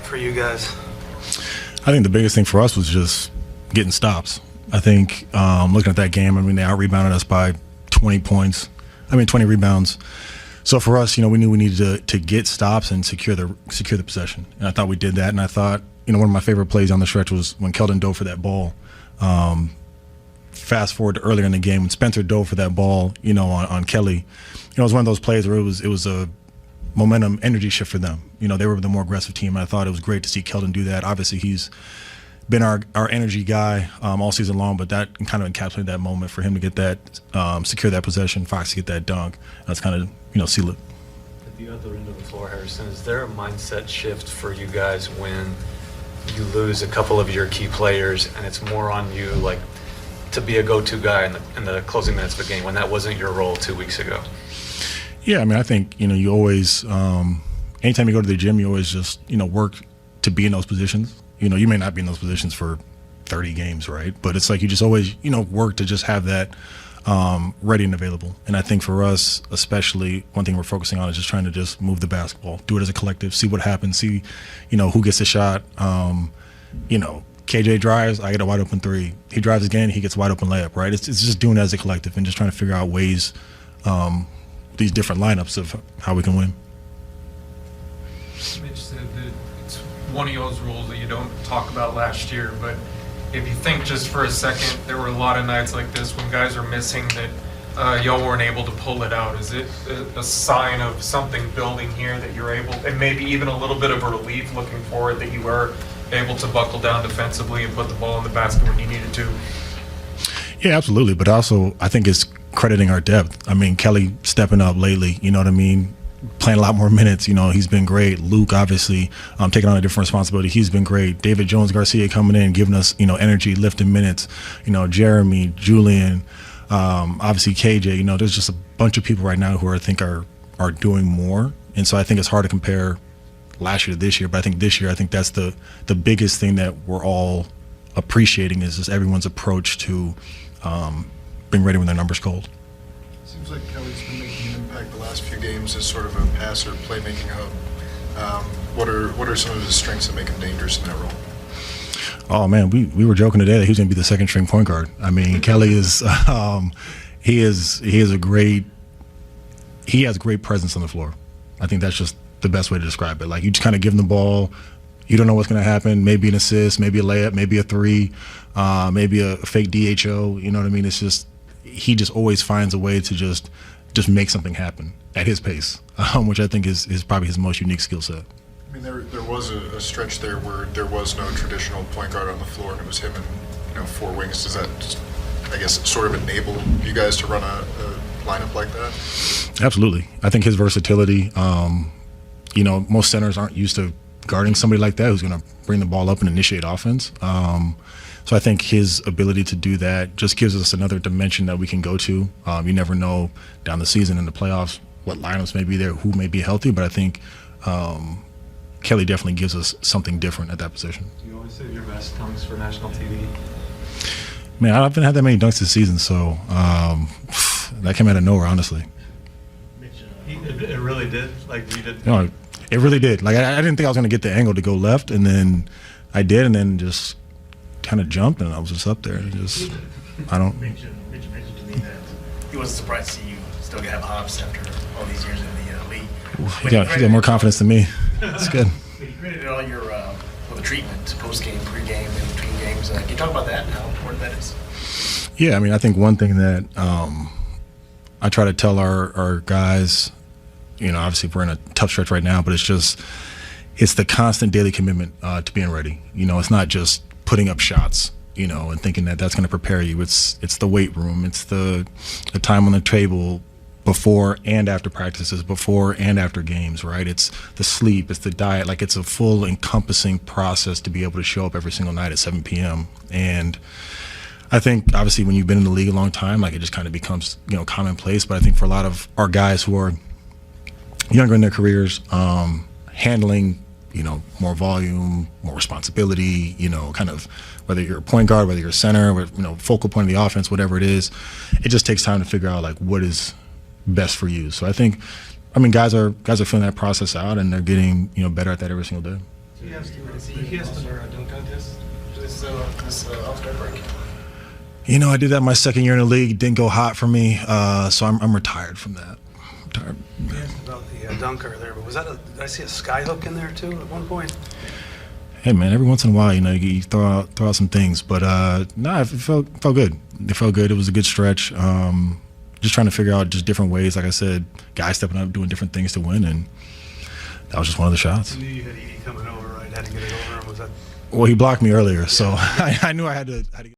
for you guys? I think the biggest thing for us was just getting stops. I think looking at that game, they out-rebounded us by 20 points. 20 rebounds. So for us, we knew we needed to get stops and secure the possession. And I thought we did that. And I thought, one of my favorite plays on the stretch was when Keldon dove for that ball. Fast forward to earlier in the game when Spencer dove for that ball, on Kelly. It was one of those plays where it was a momentum, energy shift for them. They were the more aggressive team. And I thought it was great to see Keldon do that. Obviously, he's been our energy guy all season long, but that kind of encapsulated that moment for him to get that, secure that possession, Fox to get that dunk. That's kind of seal it. At the other end of the floor, Harrison, is there a mindset shift for you guys when you lose a couple of your key players and it's more on you, like, to be a go-to guy in the closing minutes of a game when that wasn't your role 2 weeks ago? Yeah, I think, you always, anytime you go to the gym, you always just, work to be in those positions. You may not be in those positions for 30 games, right? But it's like you just always, work to just have that ready and available. And I think for us, especially, one thing we're focusing on is just trying to just move the basketball, do it as a collective, see what happens, see, who gets the shot. KJ drives, I get a wide open three. He drives again, he gets a wide open layup, right? It's just doing it as a collective and just trying to figure out ways, these different lineups of how we can win. Mitch said that it's one of y'all's rules that you don't talk about last year, but if you think just for a second, there were a lot of nights like this when guys are missing that y'all weren't able to pull it out. Is it a sign of something building here that you're able, and maybe even a little bit of a relief looking forward that you were able to buckle down defensively and put the ball in the basket when you needed to? Yeah, absolutely. But also, I think it's crediting our depth. Kelly stepping up lately, playing a lot more minutes. He's been great. Luke, obviously, taking on a different responsibility. He's been great. David Jones-Garcia coming in, giving us, energy, lifting minutes. Jeremy, Julian, obviously KJ. There's just a bunch of people right now who I think are doing more. And so I think it's hard to compare last year to this year. But I think this year, that's the biggest thing that we're all appreciating is just everyone's approach to being ready when their number's cold. Seems like Kelly's been making an impact the last few games as sort of a passer, playmaking hub. What are some of his strengths that make him dangerous in that role? Oh man, we were joking today that he was going to be the second string point guard. Kelly is he has great presence on the floor. I think that's just the best way to describe it. Like, you just kind of give him the ball. You don't know what's going to happen. Maybe an assist, maybe a layup, maybe a three, maybe a fake DHO. You know what I mean? It's just he just always finds a way to just make something happen at his pace, which I think is probably his most unique skill set. There was a stretch there where there was no traditional point guard on the floor, and it was him and four wings. Does that just, I guess, sort of enable you guys to run a lineup like that? Absolutely. I think his versatility. Most centers aren't used to guarding somebody like that who's going to bring the ball up and initiate offense. So I think his ability to do that just gives us another dimension that we can go to. You never know down the season in the playoffs what lineups may be there, who may be healthy, but I think Kelly definitely gives us something different at that position. Do you always save your best dunks for national TV? Man, I haven't had that many dunks this season, so that came out of nowhere, honestly. It really did? Like, you did? No, it really did. Like, I didn't think I was going to get the angle to go left, and then I did, and then just kind of jumped, and I was just up there. Mitch mentioned to me that he wasn't surprised to see you still have hops after all these years in the league. He got more confidence than me. It's good. But you credited all your the treatment, post-game, pre-game, in between games. Can you talk about that and how important that is? Yeah, I think one thing that I try to tell our guys, obviously we're in a tough stretch right now, but it's the constant daily commitment to being ready. It's not just putting up shots, and thinking that that's going to prepare you. It's the weight room. It's the time on the table before and after practices, before and after games, right? It's the sleep, it's the diet. Like, it's a full encompassing process to be able to show up every single night at 7 p.m. And I think, obviously, when you've been in the league a long time, like, it just kind of becomes, commonplace. But I think for a lot of our guys who are younger in their careers, handling, more volume, more responsibility, kind of whether you're a point guard, whether you're a center, focal point of the offense, whatever it is, it just takes time to figure out, like, what is best for you. So I think, guys are feeling that process out, and they're getting, better at that every single day. He has to learn a dunk contest. This All-Star break. You know, I did that my second year in the league. Didn't go hot for me, so I'm retired from that. Retired. You asked about the dunker there, but was that did I see a sky hook in there too at one point? Hey man, every once in a while, you know, you throw out some things, but nah, it felt good. It felt good. It was a good stretch. Just trying to figure out just different ways. Like I said, guys stepping up, doing different things to win, and that was just one of the shots. I knew you had Edie coming over, right? Had to get it over him. Was that? Well, he blocked me earlier, so I knew I had to.